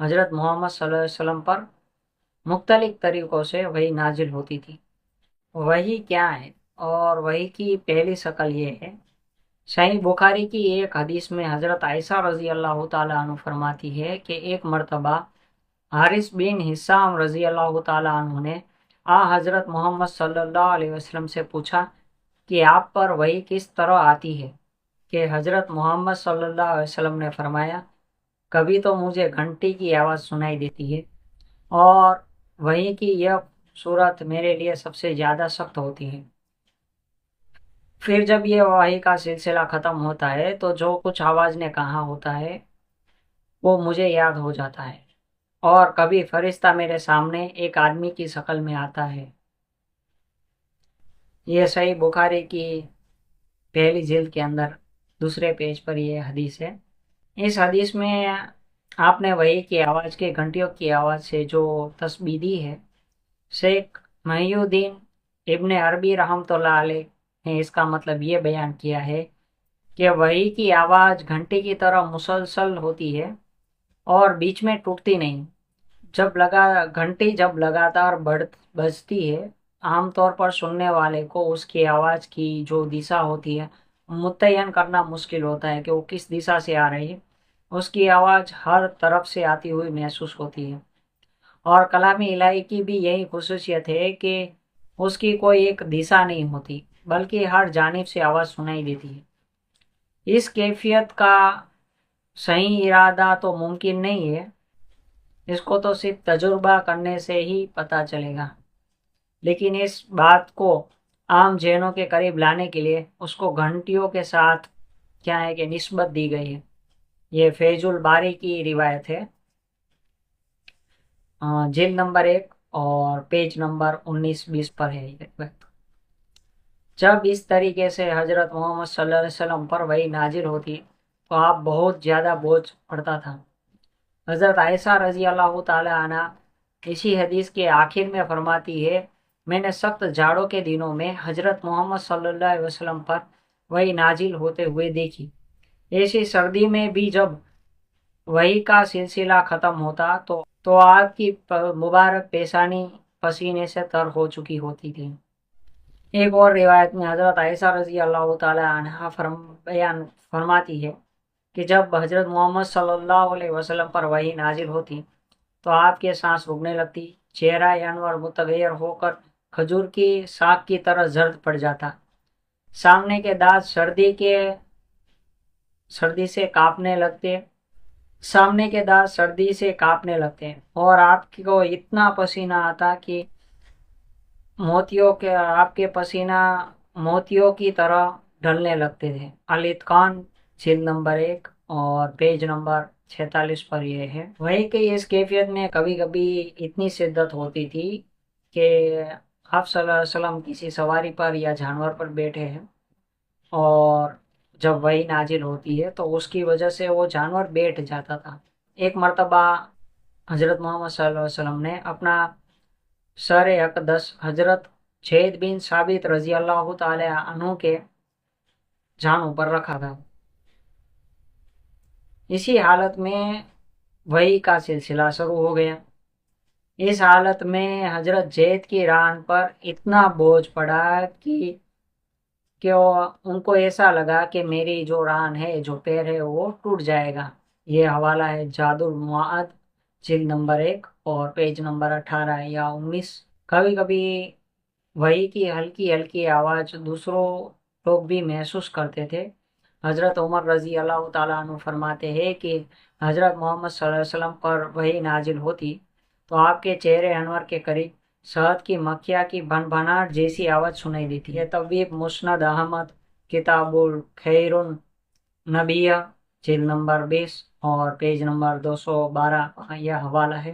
हजरत मोहम्मद सल्लल्लाहु अलैहि वसल्लम पर मुख्तलिफ तरीक़ों से वही नाजिल होती थी। वही क्या है? और वही की पहली शक्ल ये है। सही बुखारी की एक हदीस में हजरत आयशा रजी अल्लाह ताला अन्हु फरमाती है कि एक मर्तबा हारिस बिन हिस्साम रजी अल्लाह ताला अन्हु ने हजरत मोहम्मद सल्लल्लाहु अलैहि वसल्लम से पूछा कि आप पर वही किस तरह आती है? कि हजरत मोहम्मद सल्लल्लाहु अलैहि वसल्लम ने फरमाया, कभी तो मुझे घंटी की आवाज़ सुनाई देती है और वही की यह सूरत मेरे लिए सबसे ज़्यादा सख्त होती है। फिर जब ये वही का सिलसिला ख़त्म होता है तो जो कुछ आवाज़ ने कहा होता है वो मुझे याद हो जाता है। और कभी फरिश्ता मेरे सामने एक आदमी की शक्ल में आता है। ये सही बुखारी की पहली जिल्द के अंदर दूसरे पेज पर यह हदीस है। इस हदीस में आपने वही की आवाज़ के घंटियों की आवाज़ से जो तस्बीह दी है, शेख महिउद्दीन इब्ने अरबी रहमतुल्लाह अलैह ने इसका मतलब ये बयान किया है कि वही की आवाज़ घंटी की तरह मुसलसल होती है और बीच में टूटती नहीं। घंटी जब लगातार बजती है, आमतौर पर सुनने वाले को उसकी आवाज़ की जो दिशा होती है मुतय्यन करना मुश्किल होता है कि वो किस दिशा से आ रही है। उसकी आवाज़ हर तरफ से आती हुई महसूस होती है। और कलामी इलाही की भी यही खुसूसियत है कि उसकी कोई एक दिशा नहीं होती, बल्कि हर जानिब से आवाज़ सुनाई देती है। इस कैफियत का सही इरादा तो मुमकिन नहीं है, इसको तो सिर्फ तजुर्बा करने से ही पता चलेगा। लेकिन इस बात को आम जहनों के करीब लाने के लिए उसको घंटियों के साथ क्या है कि निस्बत दी गई है। ये फैजुल बारी की रिवायत है, जिल्द नंबर 1 और पेज नंबर 19-20 पर है ये रिवायत। जब इस तरीके से हजरत मोहम्मद सल्लल्लाहु अलैहि वसल्लम पर वही नाजिल होती तो आप बहुत ज़्यादा बोझ पड़ता था। हजरत आयशा रजी अल्लाह ताला अन्हा इसी हदीस के आखिर में फरमाती है, मैंने सख्त जाड़ों के दिनों में हजरत मोहम्मद सल्लल्लाहु अलैहि वसल्लम पर वही नाजिल होते हुए देखी। ऐसी सर्दी में भी जब वही का सिलसिला ख़त्म होता तो आपकी मुबारक पेशानी पसीने से तर हो चुकी होती थी। एक और रिवायत में हजरत आयशा रजी अल्लाह ताला अन्हा बयान फरमाती है कि जब हजरत मोहम्मद सल्लल्लाहु अलैहि वसल्लम पर वही नाजिल होती तो आपके सांस रुकने लगती, चेहरा अनवर मुतगैर होकर खजूर की साख की तरह जर्द पड़ जाता, सामने के दांत सर्दी से कांपने लगते सामने के दांत सर्दी से कांपने लगते और आपको इतना पसीना आता कि आपके पसीना मोतियों की तरह ढलने लगते थे। अलित खान जिल्द नंबर 1 और पेज नंबर 46 पर यह है। वही कि इस कैफियत में कभी कभी इतनी शिद्दत होती थी कि आप सल्लल्लाहु अलैहि वसल्लम किसी सवारी पर या जानवर पर बैठे हैं और जब वही नाजिल होती है तो उसकी वजह से वो जानवर बैठ जाता था। एक मर्तबा हजरत मोहम्मद सल्लल्लाहु अलैहि वसल्लम ने अपना सर अक़दस हजरत जैद बिन साबित रजी अल्लाह ताला अन्हु के जान पर रखा था। इसी हालत में वही का सिलसिला शुरू हो गया। इस हालत में हजरत जैद की रान पर इतना बोझ पड़ा कि उनको ऐसा लगा कि मेरी जो रान है, जो पैर है, वो टूट जाएगा। ये हवाला है जादुल मुआद जिल्द नंबर 1 और पेज नंबर 18 या 19। कभी कभी वही की हल्की हल्की आवाज़ दूसरों लोग भी महसूस करते थे। हजरत उमर रजी अल्लाह ताला अन्हु फरमाते हैं कि हजरत मोहम्मद सल्लल्लाहु अलैहि वसल्लम पर वही नाजिल होती तो आपके चेहरे अनवर के करीब शहद की मक्खिया की भनभनाहट जैसी आवाज़ सुनाई देती है। तबीब मुस्नद अहमद किताबुल खैरुन नबिया जिल्द नंबर 20 और पेज नंबर 212 यह हवाला है।